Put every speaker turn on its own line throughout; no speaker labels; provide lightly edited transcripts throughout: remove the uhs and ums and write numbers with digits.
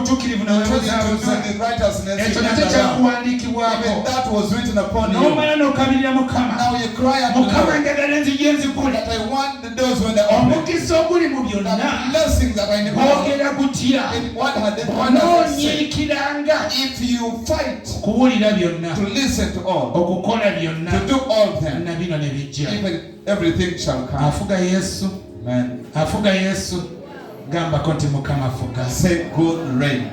obutuukirivu nawe buzaabuza ekyo nakyo kyakuwandiikibwako n'omala n'okabirira Mukama Mukama njagala enzigi enzigule omukisa oguli mu byonna ogera gutya onoonyiikiranga okuwulira byonna okukola byonna na bino ne bijja afuga Yesu afuga Yesu gamba konti Mukama afuga
say good rain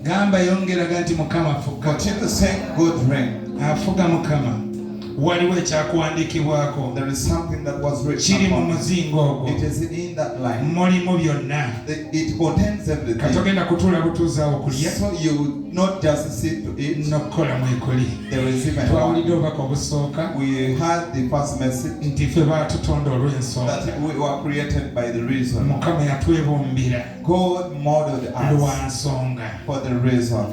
gamba yongera ganti Mukama afuga
continue saying good rain
afuga Mukama waliwo ekyakuwandiikibwako
there is something that was written
kiri mu muzingo ogwo
it is in that line
mulimu byonna
it contains everything
katogenda kutuula butuuzaawo kulya
so you not just sit to eat
n'okukola mwekuli
there is even
twawulidde obubaka obusooka
we had the first message
nti ffe baatutonda olw'ensonga
that we were created by the reason
Mukama yatwebumbira
God modeled us
lwa nsonga
for the reason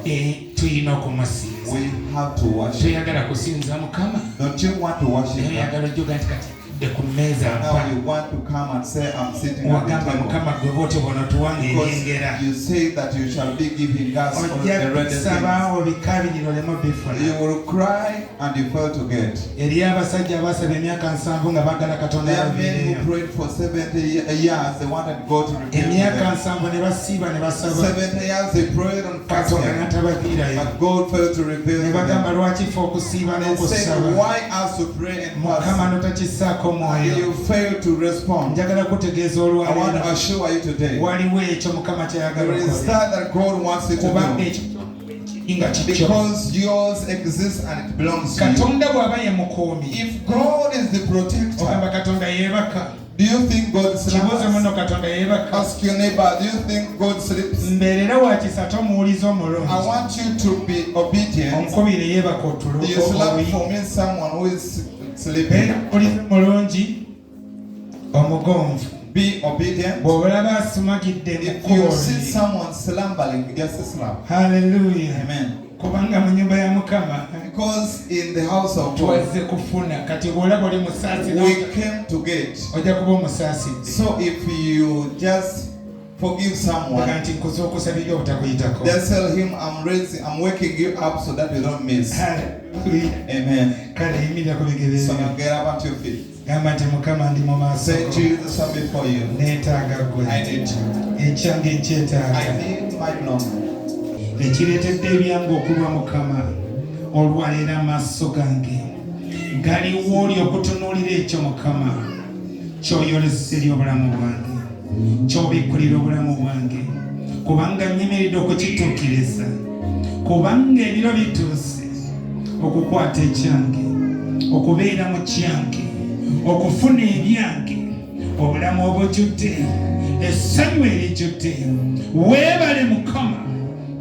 tuyina okumusinza
we have to worship
toyagala kusinza Mukama
don't you want to worship
oyagala ojjoga nti kati de ku mmeeza
now you want to come and say I'm sitting at the
wagamba
table
Mukama gwe bw'otyo bw'ono tuwange eryengera
you say that you shall be giving us all the red things you will cry and you fail to get
eri abasajja abasaba emyaka 7 nga bagala Katonda
yavireyo prayed for 70 years they wanted God to reveal
emyaka 7 ne basiiba ne basaba
70 years they prayed and fasted but God failed to reveal
ne bagamba lwaki ffe okusiiba n'okusaba
why us to pray and fast
Mukama notakisaako mwoyo
you fail to respond
njagala kutegeeza
I want
olwaleero
to assure you today
waliwo ekyo Mukama kyayagala
there is that God wants you to do because yours exists and it belongs to you
Katonda bw'aba ye mukoomi
if God is the protector
ogamba Katonda yeebaka
do you think God
kibuuze
sleeps
muno Katonda yeebaka
ask your neighbor do you think God sleeps
mbeerera wa kisatu omuwuliza omulungi
I want you to be obedient
omukubire yeebaka
you slap for me someone who is sleeping
olive mulungi omugonvu
be obedient
bw'olaba asumagidde
if you see someone slumbering just slap
hallelujah
amen
kubanga mu nyumba ya Mukama
because in the house of God
tuwazze kufuna kati bw'olaba oli musaasi
we came to get
ojja kuba omusaasidde
so if you just forgive someone
nti nkuza okusabira obutakuyitako
just tell him I'm waking you up so that you don't miss amen
kale yimirira ku bigere
so now get up at your feet
gamba nti Mukama ndi mu maaso
say Jesus I'm before you
neetaaga gwe
I need you
ekyange nkyetaaga
I need my belonging
ekireetedde ebyange okulwa Mukama olwaleero amaaso gange galiwo oli okutunuulira ekyo Mukama kyoyolesa eri obulamu bwange kyobikkulira obulamu bwange kubanga nyimiridde okukituukiriza kubanga ebiro bituuse okukwata ekyange okubeera mu kyange okufuna ebyange obulamu obujjudde essanyu erijjudde weebale Mukama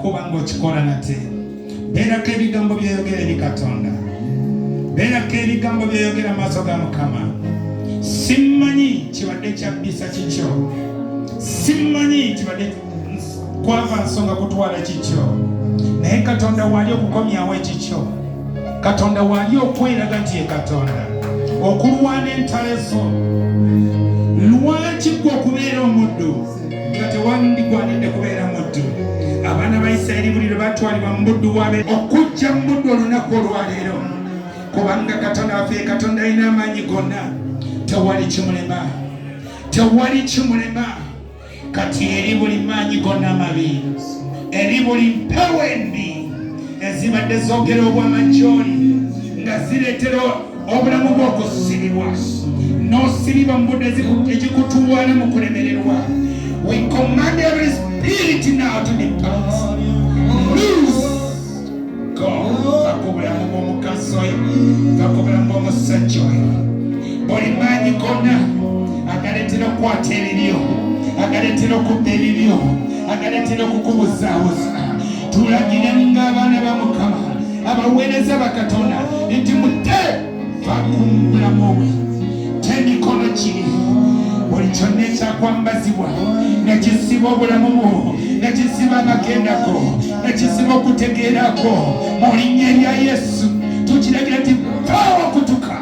kubanga okikola nate beerako ebigambo byeyogera eri Katonda beerako ebigambo byeyogera amaaso ga Mukama simmanyi kibadde kyabbisa kikyo simmanyi kibadde kwava nsonga kutwala kikyo naye Katonda wali okukomyawo ekikyo Katonda wali okweraga nti ye Katonda okulwana entalo zo lwaki gwe okubeera omuddu nga tewandigwanidde kubeera muddu abaana ba Isirayiri buli lwe batwalibwa mu buddu wabe okujja mu buddu olunaku olwaleero kubanga Katonda waffe Katonda alina amaanyi gonna tewali kimulema kati eri buli maanyi gonna mabi eri buli mpewo embi ezibadde zoogera obwamajjooli nga zireetera obulamu bw'okusibibwa n'osibibwa mu budde egikutuwaana mu kulemererwa we command every spirit now to depart loose go bakubulamu bw'omukazi oyo bakubulamu bw'omusajja oyo buli maanyi gonna agaleetera okukwata ebibyo agaleetera okubba ebibyo agaleetera okukubuzaabuza tulagira ng'abaana ba Mukama abaweereza ba Katonda nti mutte bakubulamu bwe temikono kiri buli kyonna ekyakwambazibwa nekisiba obulamu bwo nekisiba amagendako nekisiba okutegeerako mu linnya erya Yesu tukiragira nti pawa okutuka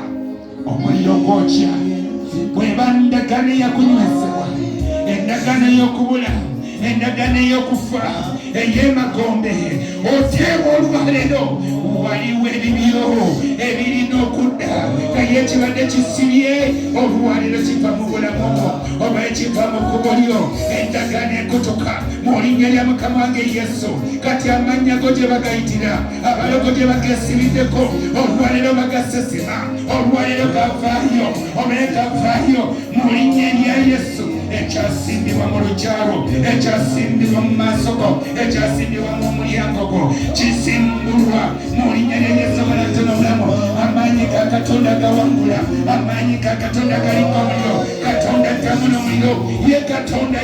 omuliro gwokya bweba ndagaano eyakunywezebwa endagaano ey'okubula endagano ey'okufa ey'emagombe oteebwa olwaleero waliwo ebibyo ebirina okudda naye ekibadde kisibye olwaleero kiva mu bulamu oba ekiva mu kkubo lyo endagano ekotoka mu linnya lya Mukama wange Yesu. Kati amannya go gye bagayitira abalogo gye bageesibiddeko olwaleero bagasesema olwaleero gavaayo oba gavaayo mu linnya lya Yesu. Ekyasimbibwa mu lukyalo ekyasimbibwa mu maaso go ekyasimbibwa mu mulyango go kisimbulwa mu linnya lya Yesu. Banatono obulamu amaanyi ga Katonda gawangula amaanyi ga Katonda galiko omuliro Katonda addamu n'omuliro ye Katonda